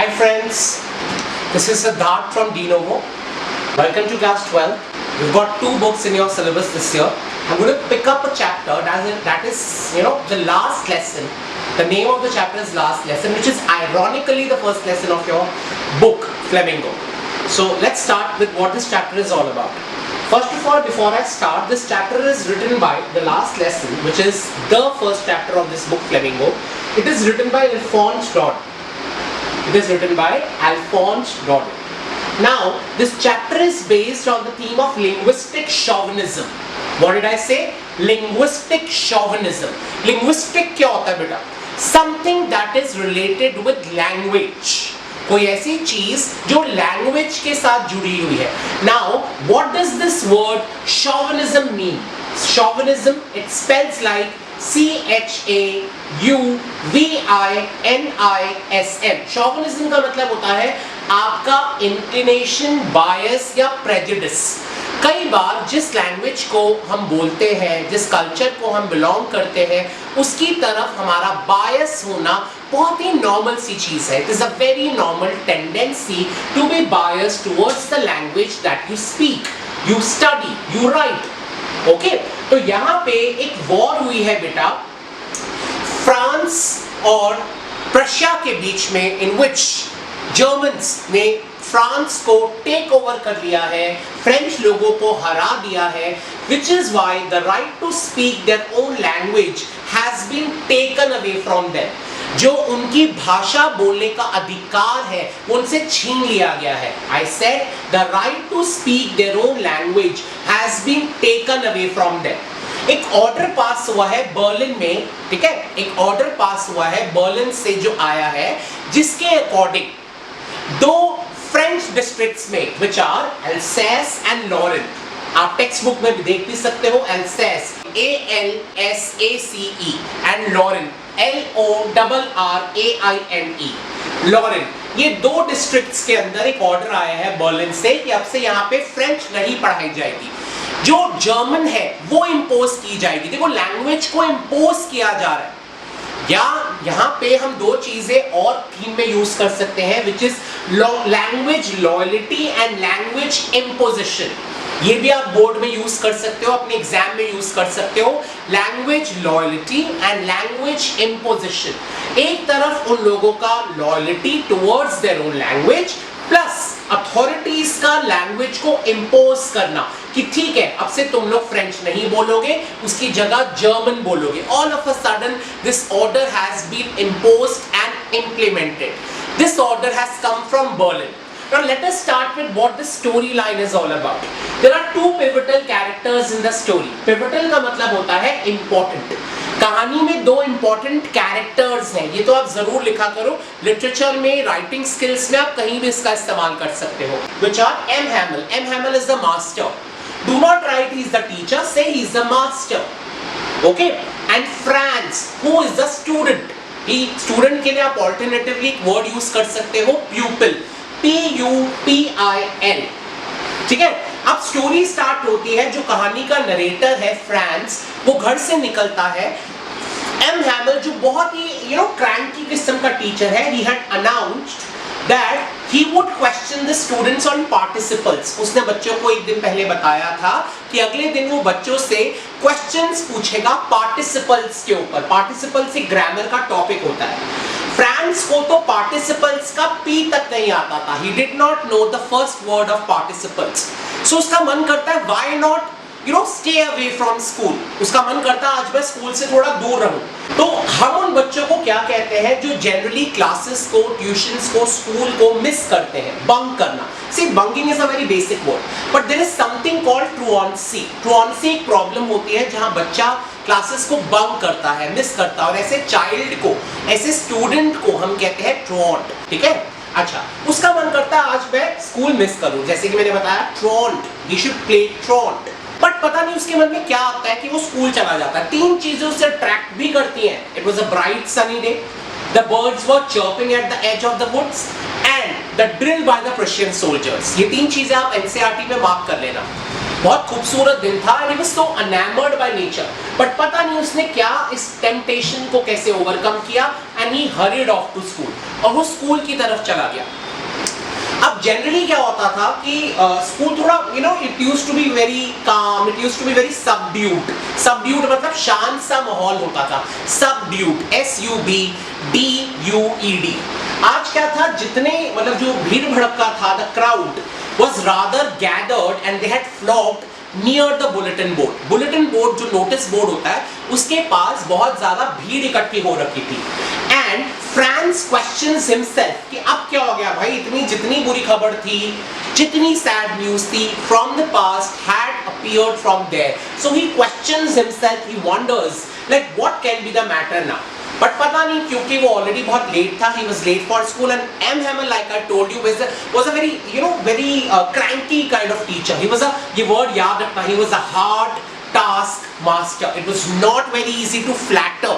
Hi friends, this is Siddharth from DNovo. Welcome to class 12. You've got 2 books in your syllabus this year. I'm going to pick up a chapter that is, the last lesson. The name of the chapter is Last Lesson, which is ironically the first lesson of your book, Flamingo. So let's start with what this chapter is all about. First of all, before I start, this chapter is written by The Last Lesson, which is the first chapter of this book, Flamingo. It is written by Alphonse Daudet. Now, this chapter is based on the theme of linguistic chauvinism. What did I say? Linguistic chauvinism. Linguistic क्या होता है बेटा? Something that is related with language. कोई ऐसी चीज जो language के साथ जुड़ी हुई है. Now, what does this word chauvinism mean? Chauvinism, it spells like C-H-A-U-V-I-N-I-S-M. Chauvinism का मतलब होता है आपका इंक्लिनेशन, बायस या प्रेजुडिस. कई बार जिस लैंग्वेज को हम बोलते हैं, जिस कल्चर को हम बिलोंग करते हैं, उसकी तरफ हमारा बायस होना बहुत ही नॉर्मल सी चीज है. It is a very normal tendency to be bias towards the language that you speak, you study, you write. Okay, तो यहाँ पे एक वॉर हुई है बेटा फ्रांस और प्रशिया के बीच में, इन विच जर्मन्स ने फ्रांस को टेक ओवर कर लिया है, फ्रेंच लोगों को हरा दिया है, which is why the right to speak their own language has been taken away from them. जो उनकी भाषा बोलने का अधिकार है उनसे छीन लिया गया है. I said the right to speak their own language has been taken away from them. एक ऑर्डर पास हुआ है बर्लिन में, ठीक है, एक ऑर्डर पास हुआ है बर्लिन से जो आया है, जिसके अकॉर्डिंग 2 फ्रेंच डिस्ट्रिक्ट्स में, which are Alsace and Lorraine, आप टेक्स्ट बुक में भी देख भी सकते हो, Alsace A-L-S-A-C-E and Lorraine L-O-R-R-A-I-N-E, Lorraine. ये 2 डिस्ट्रिक्ट्स के अंदर एक ऑर्डर आया है बर्लिन से कि अब से यहाँ पे फ्रेंच नहीं पढ़ाई जाएगी, जो जर्मन है वो इंपोज की जाएगी. देखो, लैंग्वेज को इंपोज किया जा रहा है. या यहाँ पे हम 2 चीजें और थीम में यूज कर सकते हैं, which is language loyalty and language imposition. ये भी आप बोर्ड में यूज कर सकते हो, अपने एग्जाम में यूज कर सकते हो. Language loyalty and language imposition. एक तरफ उन लोगों का loyalty towards their own language, plus authorities का लैंग्वेज को इम्पोज करना कि ठीक है, अब से तुम लोग फ्रेंच नहीं बोलोगे, उसकी जगह जर्मन बोलोगे. All of a sudden this order has been imposed and implemented. This order has come from Berlin. Now let us start with what the storyline is all about. There are 2 pivotal characters in the story. Pivotal का मतलब होता है important. कहानी में 2 important characters हैं. ये तो आप जरूर लिखा करो. लिटरेचर में, राइटिंग स्किल्स में आप कहीं भी इसका इस्तेमाल कर सकते हो. Which are M. Hamel. M. Hamel is the master. Do not write he is the teacher. Say he is the master. Okay? And Franz, who is the student. he student के लिए आप alternatively एक word use कर सकते हो, pupil. P-U-P-I-L. ठीक है. अब स्टोरी स्टार्ट होती है, जो कहानी का नरेटर है फ्रांस, वो घर से निकलता है. एम हैमल जो बहुत ही क्रैंकी किस्म का टीचर है, he had announced that he would question the students on participles. उसने बच्चों को एक दिन पहले बताया था कि अगले दिन वो बच्चों से क्वेश्चंस पूछेगा पार्टिसिपल्स के ऊपर. पार्टिसिपल्स एक ग्रामर का टॉपिक होता है. फ्रांस को तो पार्टिसिपल्स का पी तक नहीं आता था. He did not know the first word of participles. So उसका मन करता है why not stay away from school. उसका मन करता है आज मैं स्कूल से थोड़ा दूर रहूं. तो हम उन बच्चों को क्या कहते हैं जो जनरली क्लासेस को, ट्यूशंस को, स्कूल को मिस करते हैं? बंक करना. See, bunking is a very basic word, but there is something called truancy. Truancy एक प्रॉब्लम होती है जहां बच्चा क्लासेस को बंक करता है, मिस करता है, और ऐसे चाइल्ड को, ऐसे स्टूडेंट को हम कहते हैं ट्रॉन्ट. ठीक है. अच्छा, उसका मन करता है आज मैं स्कूल मिस करूं, जैसे कि मैंने बताया ट्रॉन्ट, he should play ट्रॉन्ट. बट पता नहीं उसके मन में क्या आता है कि वो स्कूल चला जाता है. 3 चीजें उसे अट्रैक्ट भी करती हैं. It was a bright sunny day, the birds were chirping at the edge of the woods and the drill by the Prussian soldiers. ये 3 चीजें आप एनसीईआरटी में मार्क कर लेना. बहुत खूबसूरत दिन था and he was so enamored by nature, but पता नहीं उसने क्या इस टेम्पटेशन को कैसे ओवरकम किया and he hurried off to school, और वो स्कूल की तरफ चला गया। अब जनरली क्या होता था कि स्कूल थोड़ा it used to be very calm, it used to be very subdued मतलब शांत सा माहौल होता था, सबड्यूड, SUBDUED। आज क्या था, जितने मतलब जो भीड़ भड़का था, the crowd was rather gathered and they had flocked near the bulletin board। Bulletin board जो नोटिस बोर्ड होता है उसके पास बहुत ज्यादा भीड़ इकट्ठी हो रखी थी। एंड फ्रांस क्वेश्चंस हिमसेल्फ कि अब क्या हो गया भाई, इतनी जितनी बुरी खबर थी, जितनी सैड न्यूज थी from the past had appeared from there, so he questions himself, he wonders like what can be the matter now. But पता नहीं, क्योंकि वो ऑलरेडी बहुत लेट था, he was late for school, and M. Hamel, like I told you, was a very very cranky kind of teacher। He was ये word याद रखना, he was a hard task master। It was not very easy to flatter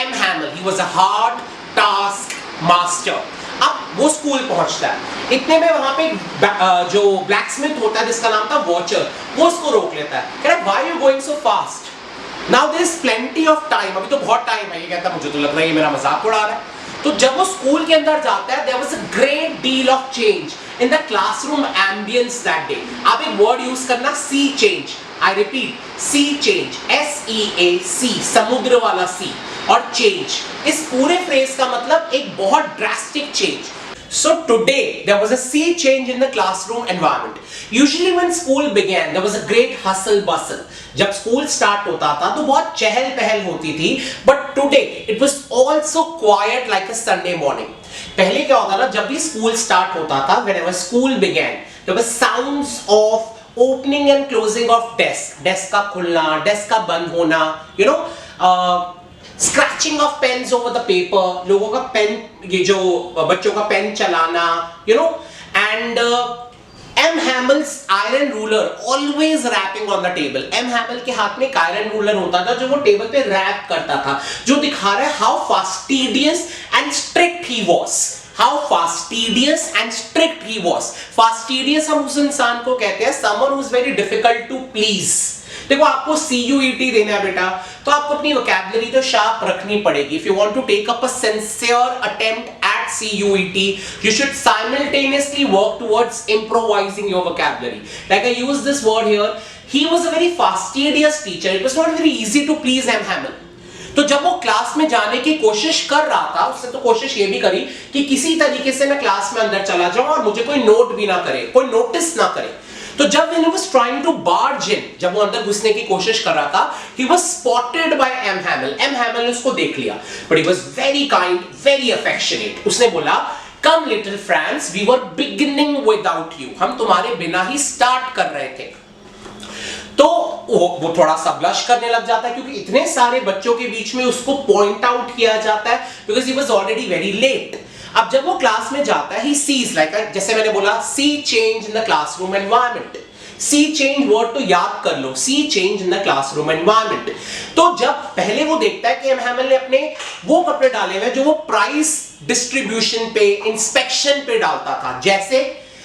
M. Hamel। He was a hard task master। अब वो school पहुंचता है, इतने में वहां पे जो ब्लैकस्मिथ होता है जिसका नाम था वॉचर, वो उसको रोक लेता है, कह रहा है why you going so fast? Now there is plenty of time। अभी तो बहुत टाइम है। ये कहता है मुझे तो लग रहा है ये मेरा मजाक उड़ा रहा है। तो जब वो स्कूल के अंदर जाता है, there was a great deal of change in the classroom ambience that day। आप एक वर्ड यूज करना, sea change। I repeat, sea change, SEAC, समुद्र वाला sea, और change, इस पूरे फ्रेज का मतलब एक बहुत drastic change. So today there was a sea change in the classroom environment। Usually when school began there was a great hustle bustle। जब स्कूल स्टार्ट होता था तो बहुत चहल पहल होती थी, but today it was also quiet like a Sunday morning। पहले क्या होता था, जब भी स्कूल स्टार्ट होता था, whenever school began there were sounds of opening and closing of desk का खुलना, desk का बंद होना, scratching of pens over the paper, लोगों का पेन, ये जो बच्चों का पेन चलाना, and M Hamel's iron ruler always rapping on the table. M Hamel के हाथ में एक आयरन रूलर होता था जो वो टेबल पे रैप करता था, जो दिखा रहा है how fastidious and strict he was. How fastidious and strict he was. Fastidious हम उस इंसान को कहते हैं someone who is very difficult to please. देखो आपको CUET देना है बेटा, तो आपको अपनी वोकैबुलरी तो शार्प रखनी पड़ेगी। If you want to take up a sincere attempt at CUET, you should simultaneously work towards improvising your vocabulary। Like I use this word here, he was a very fastidious teacher। It was not very easy to please M. Hamel। तो जब वो class में जाने की कोशिश कर रहा था, उसने तो कोशिश ये भी करी कि किसी तरीके से मैं क्लास में अंदर चला जाऊं और मुझे कोई नोट भी ना करे, कोई नोटिस ना करे। तो जब when he was trying to barge in, जब वो अंदर घुसने की कोशिश कर रहा था, he was spotted by M. Hamel। M. Hamel ने उसको देख लिया, but he was very kind, very affectionate। उसने बोला, come little Franz, we were beginning without you। हम तुम्हारे बिना ही स्टार्ट कर रहे थे। तो वो थोड़ा सा ब्लश करने लग जाता है, क्योंकि इतने सारे बच्चों के बीच में उसको पॉइंट आउट किया जाता है, because he was already very late। अब जब वो क्लास में जाता है, he sees like जैसे मैंने बोला, see change in the classroom environment। see change word तो याद कर लो, see change in the classroom environment। तो जब पहले वो देखता है कि एम हैमल ने अपने वो कपड़े डाले हुए जो वो प्राइस डिस्ट्रीब्यूशन पे, इंस्पेक्शन पे डालता था। जैसे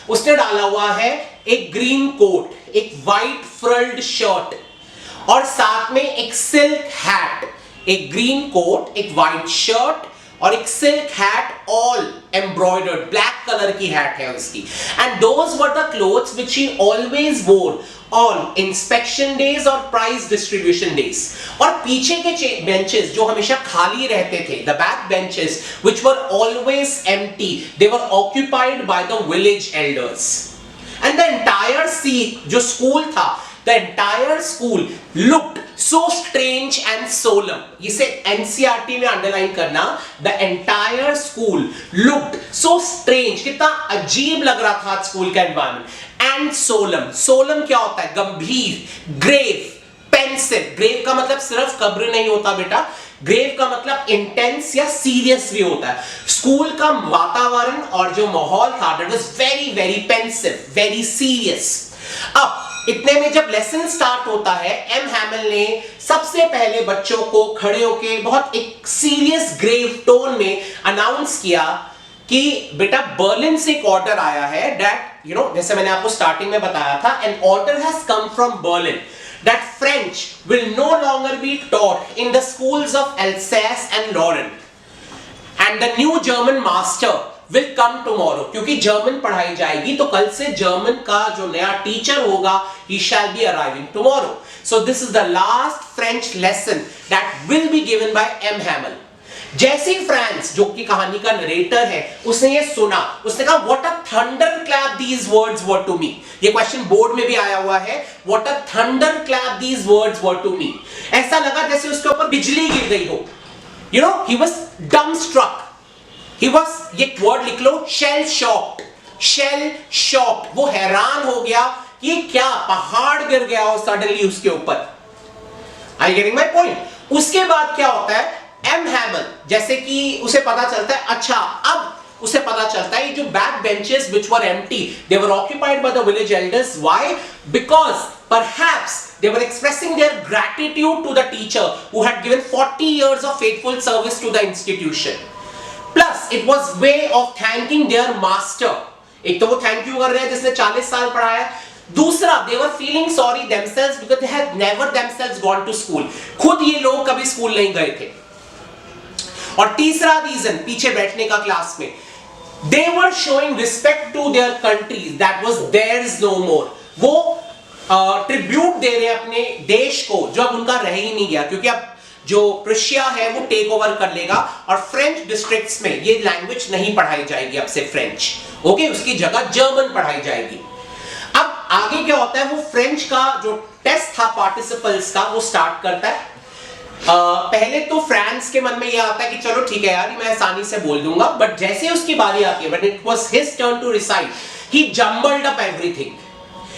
उसने डाला हुआ है एक ग्रीन कोट, एक व्हाइट फ्रिल्ड शर्ट, और साथ में एक सिल्क हैट। एक ग्रीन कोट, एक व्हाइट शर्ट और एक silk hat, all embroidered, black colour की हैट है उसकी। And those were the clothes which he always वोर ऑन इंस्पेक्शन डेज और प्राइस डिस्ट्रीब्यूशन डेज। और पीछे के बेंचेस जो हमेशा खाली रहते थे, the back benches which were always empty, they were occupied by the village elders. And the entire seat, जो स्कूल था, the entire school looked so strange and solemn। इसे NCERT में अंडरलाइन करना, the entire school looked so strange, कितना अजीब लग रहा था स्कूल का एनवायरनमेंट, and solemn। solemn क्या होता है? गंभीर, grave, pensive। grave का मतलब सिर्फ कब्र नहीं होता बेटा, ग्रेव का मतलब इंटेंस या सीरियस भी होता है। स्कूल का वातावरण और जो माहौल था, that was very very pensive, very serious. अब इतने में जब लेसन स्टार्ट होता है, एम हैमल ने सबसे पहले बच्चों को खड़े होकर बहुत एक सीरियस ग्रेव टोन में अनाउंस किया कि बेटा बर्लिन से एक ऑर्डर आया है दैट जैसे मैंने आपको स्टार्टिंग में बताया था, an order has come from Berlin that French will no longer be taught in the schools of Alsace and Lorraine and the new German master will come tomorrow. क्योंकि German पढ़ाई जाएगी तो कल से जर्मन का जो नया टीचर होगा he shall be arriving tomorrow. So this is the last French lesson that will be given by M. Hamel. जैसे फ्रांस जो कि कहानी का नरेटर है उसने ये सुना, उसने कहा what a thunder clap these words were to me. ये क्वेश्चन बोर्ड में भी आया हुआ है, what a thunder clap these words were to me. ऐसा लगा जैसे उसके ऊपर बिजली गिर गई हो. He was dumbstruck. He was, ये वर्ड लिख लो, शेल शॉक्ड. शेल शॉक्ड, वो हैरान हो गया कि ये क्या पहाड़ गिर गया हो सडनली उसके ऊपर. Are you getting my point? उसके बाद क्या होता है, एम हैमल जैसे कि उसे पता चलता है, अच्छा अब उसे पता चलता है जो back benches which were empty they were occupied by the village elders. Why? Because perhaps they were expressing their gratitude to the teacher who had given 40 years of faithful service to the institution. Plus it was way of thanking their master. एक तो वो thank you कर रहे हैं जिसने 40 साल पढ़ाया. दूसरा, they were feeling sorry themselves because they had never themselves gone to school. खुद ये लोग कभी स्कूल नहीं गए थे. और तीसरा रीजन पीछे बैठने का क्लास में, they were showing respect to their countries that was theirs no more. वो ट्रिब्यूट दे रहे हैं अपने देश को जो अब उनका रह ही नहीं गया, क्योंकि अब जो प्रुशिया है वो टेक ओवर कर लेगा और फ्रेंच डिस्ट्रिक्ट्स में ये लैंग्वेज नहीं पढ़ाई जाएगी अब से फ्रेंच. ओके, उसकी जगह जर्मन पढ़ाई जाएगी. अब आगे क्या होता है, वो फ्रेंच का जो टेस्ट था पार्टिसिपल्स का वो स्टार्ट करता है. पहले तो फ्रांस के मन में यह आता है कि चलो ठीक है यार, मैं आसानी से बोल दूंगा. बट जैसे उसकी बारी आती है, when it was his turn to recite, he jumbled up everything.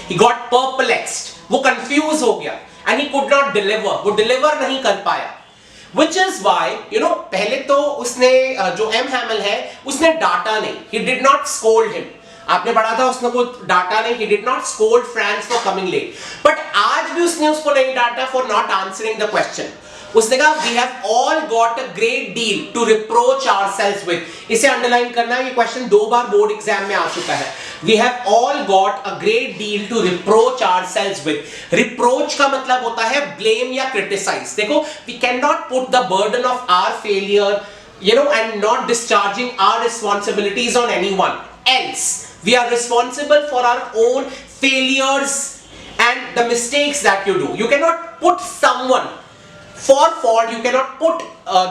He got perplexed. वो confused हो गया and he could not deliver. वो deliver नहीं कर पाया. Which is why, पहले तो उसने जो एम हैमल है उसने डांटा नहीं. He did not scold him. आपने पढ़ा था उसने को डांटा नहीं. He did not scold France for coming late. But आज भी उसने उसको नहीं डांटा for not answering the question. उसने कहा we have all got a great deal to reproach ourselves with. इसे अंडरलाइन करना है, ये क्वेश्चन 2 बार बोर्ड एग्जाम में आ चुका है. We have all got a great deal to reproach ourselves with. Reproach का मतलब होता है blame या criticize. देखो, we cannot put the burden of our failure, and not discharging our responsibilities on anyone else. We are responsible for our own failures and the mistakes that you do. You cannot put someone for fault. You cannot put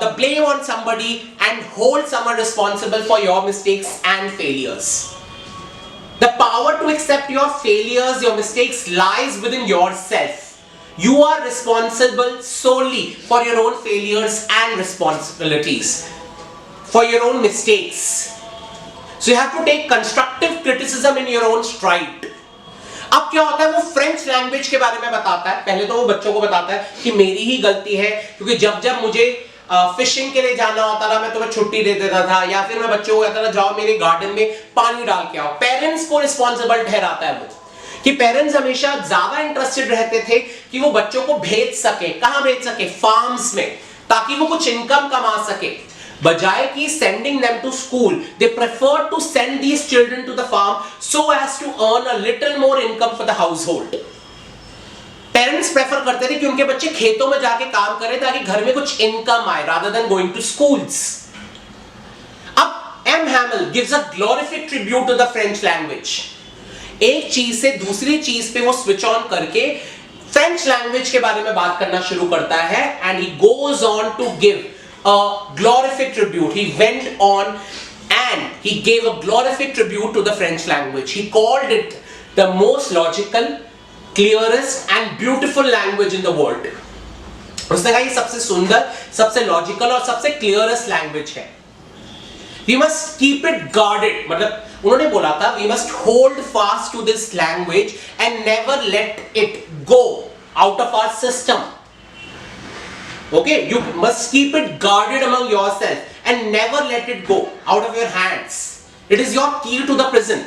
the blame on somebody and hold someone responsible for your mistakes and failures. The power to accept your failures, your mistakes lies within yourself. You are responsible solely for your own failures and responsibilities, for your own mistakes. So you have to take constructive criticism in your own stride. अब क्या होता है, वो French language के बारे में बताता है. पहले तो वो बच्चों को बताता है कि मेरी ही गलती है, क्योंकि जब जब मुझे फिशिंग के लिए जाना होता था मैं तुम्हें छुट्टी दे देता था, या फिर मैं बच्चों को कहता था जाओ मेरे गार्डन में पानी डाल के आओ. पेरेंट्स को रिस्पॉन्सिबल ठहराता है वो, कि पेरेंट्स हमेशा ज्यादा इंटरेस्टेड रहते थे कि वो बच्चों को भेज सके. कहां भेज सके? फार्म्स में, ताकि वो कुछ इनकम कमा सके. बजाय कि sending them to school, they preferred to send these children to the farm so as to earn a little more income for the household. Parents prefer करते थे कि उनके बच्चे खेतों में जाके काम करें ताकि घर में कुछ इनकम आए, rather than going to schools. अब M Hamel gives a glorified tribute to the French language. एक चीज से दूसरी चीज पे वो स्विच ऑन करके फ्रेंच लैंग्वेज के बारे में बात करना शुरू करता है, and he goes on to give a glorified tribute. He went on and he gave a glorified tribute to the French language. He called it the most logical, clearest and beautiful language in the world. उसने कहा ये सबसे सुंदर, सबसे logical और सबसे clearest language है. We must keep it guarded. मतलब उन्होंने बोला था we must hold fast to this language and never let it go out of our system. Okay, you must keep it guarded among yourself and never let it go out of your hands. It is your key to the prison.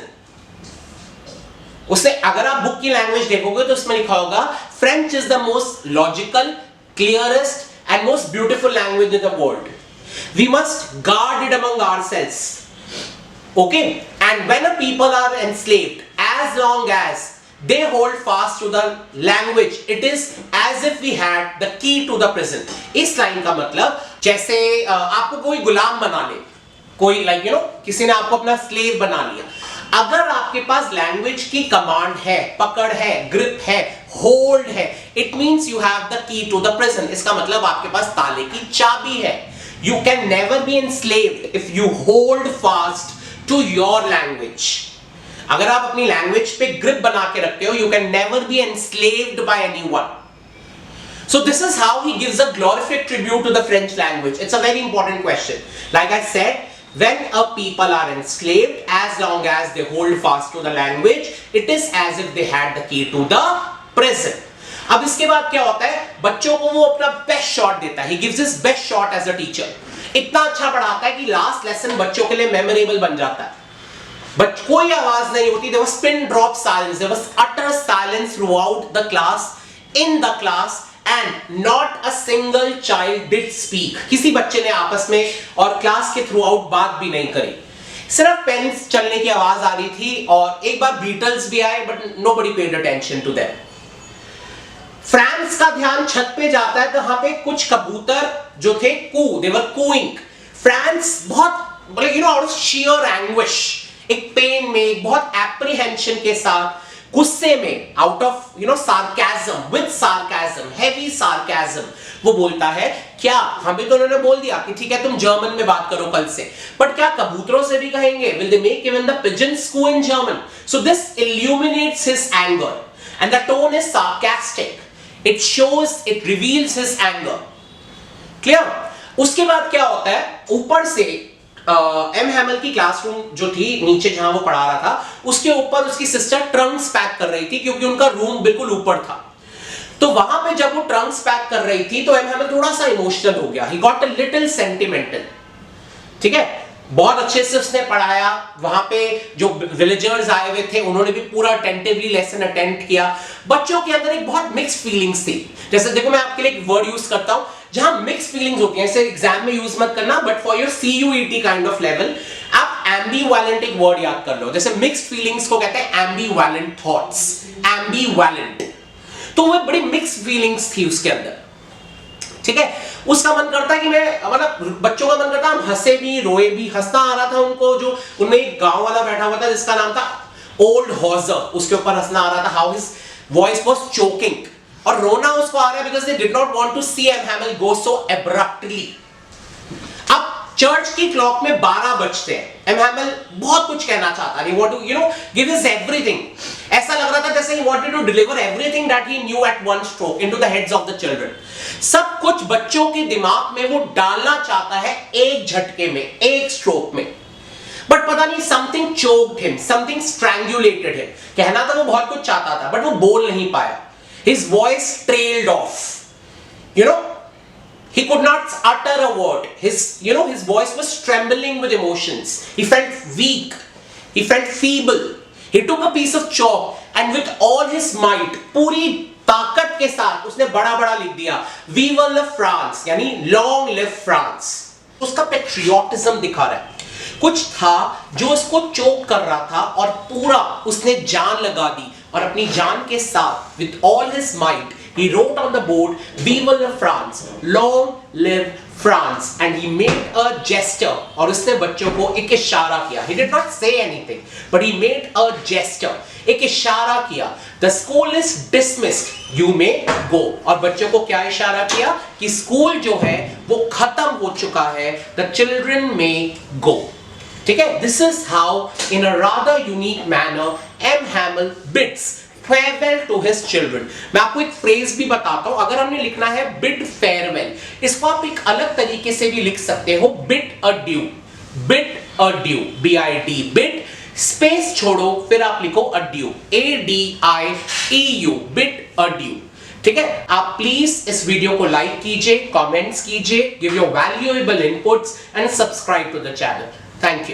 उससे अगर आप book की language देखोगे तो उसमें लिखा होगा French is the most logical, clearest and most beautiful language in the world. We must guard it among ourselves. Okay, and when a people are enslaved, as long as they hold fast to the language, it is as if we had the key to the prison. इस line का मतलब जैसे आपको कोई गुलाम बना ले, कोई like किसी ने आपको अपना स्लेव बना लिया, अगर आपके पास लैंग्वेज की कमांड है, पकड़ है, ग्रिप है, होल्ड है, it means you have the key to the prison. इसका मतलब आपके पास ताले की चाबी है. You can never be enslaved if you hold fast to your language. अगर आप अपनी लैंग्वेज पे ग्रिप बना के रखते हो, you can never be enslaved by anyone. So this is how he gives a glorific tribute to the French language. It's a very important question. Like I said, when a people are enslaved, as long as they hold fast to the language, it is as if they had the key to the prison. अब इसके बाद क्या होता है, बच्चों को वो अपना बेस्ट शॉट देता है. He gives his best shot as a teacher. इतना अच्छा पढ़ाता है कि लास्ट लेसन बच्चों के लिए मेमोरेबल बन जाता है. बट कोई आवाज नहीं होती. There was pin drop silence. There was utter silence throughout the class, in the class, and not a single child did speak. किसी बच्चे ने आपस में और क्लास के थ्रू आउट बात भी नहीं करी. सिर्फ पेन्स चलने की आवाज आ रही थी और एक बार बीटल्स भी आए, but nobody paid attention to them. France का ध्यान छत पे जाता है तो वहां पे कुछ कबूतर जो थे दे वर कूइंग. फ्रांस बहुत आउट ऑफ शियर एंग्विश, एक पेन में, एक बहुत एप्रीहेंशन के साथ, गुस्से में, out of sarcasm, with sarcasm, heavy sarcasm, वो बोलता है क्या हमें तो उन्होंने बोल दिया कि ठीक है तुम जर्मन में बात करो कल से, बट क्या कबूतरों से भी कहेंगे? Will they make even the pigeons coo in German? So this illuminates his anger and the tone is sarcastic. It shows, it reveals his anger. Clear? उसके बाद क्या होता है, ऊपर से एम हैमल की क्लासरूम जो थी नीचे जहां वो पढ़ा रहा था, उसके ऊपर उसकी सिस्टर ट्रंक्स पैक कर रही थी क्योंकि उनका रूम बिल्कुल ऊपर था. तो वहां पे जब वो ट्रंक्स पैक कर रही थी तो एम हैमल थोड़ा सा इमोशनल हो गया. He got a little sentimental. ठीक है, बहुत अच्छे से उसने पढ़ाया. वहां पे जो विलेजर्स आए हुए थे उन्होंने भी पूरा अटेंटिवली लेसन अटेंड किया. बच्चों के अंदर एक बहुत मिक्स्ड फीलिंग्स थी. जैसे देखो मैं आपके लिए एक वर्ड यूज करता हूं जहां मिक्स्ड फीलिंग्स होती हैं, इसे एग्जाम में यूज मत करना, but for your CUET kind of level आप एम्बीवैलेंट एक वर्ड याद कर लो. जैसे मिक्स्ड फीलिंग्स को कहते हैं एम्बीवैलेंट थॉट्स. एम्बीवैलेंट, तो वो बड़ी मिक्स्ड फीलिंग्स थी उसके अंदर. ठीक है, उसका मन करता है कि मैं मतलब बच्चों का मन करता हम हंसे भी रोए भी. हंसना आ रहा था उनको, जो उनमें एक गांव वाला बैठा हुआ था जिसका नाम था ओल्ड हॉजर, उसके ऊपर हंसना आ रहा था. How his voice was choking. और रोना उसको आ रहा है because they did not want to see M Hamel go so abruptly. अब चर्च की क्लॉक में 12 बजते हैं. एम हैमल बहुत कुछ कहना चाहता है. He want to give his everything. ऐसा लग रहा था जैसे he wanted to deliver everything that he knew at one stroke into the heads of the children. सब कुछ बच्चों के दिमाग में वो डालना चाहता है एक झटके में, एक स्ट्रोक में. बट पता नहीं something choked him, something strangulated him. कहना तो वो बहुत कुछ चाहता था बट वो बोल नहीं पाया. His voice trailed off. He could not utter a word. His voice was trembling with emotions. He felt weak. He felt feeble. He took a piece of chalk and with all his might, पूरी ताकत के साथ उसने बड़ा बड़ा लिख दिया Vive la France, यानी Long live France. उसका पेट्रियोटिज्म दिखा रहा है. कुछ था जो उसको चोक कर रहा था और पूरा उसने जान लगा दी और अपनी जान के साथ with all his might he wrote on the board Vive la France, Long live France, and he made a gesture. और उसने बच्चों को एक इशारा किया. He did not say anything, but he made a gesture. एक इशारा किया. The school is dismissed. You may go. और बच्चों को क्या इशारा किया कि स्कूल जो है वो खत्म हो चुका है. The children may go. ठीक है? This is how, in a rather unique manner, M. Hamel bids farewell to his children. मैं आपको एक फ्रेज भी बताता हूं. अगर हमने लिखना है bid farewell, इसको आप एक अलग तरीके से भी लिख सकते हो. bid adieu. bid adieu. B-I-D. bid space छोड़ो फिर आप लिखो adieu. A-D-I-E-U. bid adieu. ठीक है, आप प्लीज इस वीडियो को लाइक कीजिए, कमेंट्स कीजिए, give your valuable inputs and subscribe to the channel. Thank you.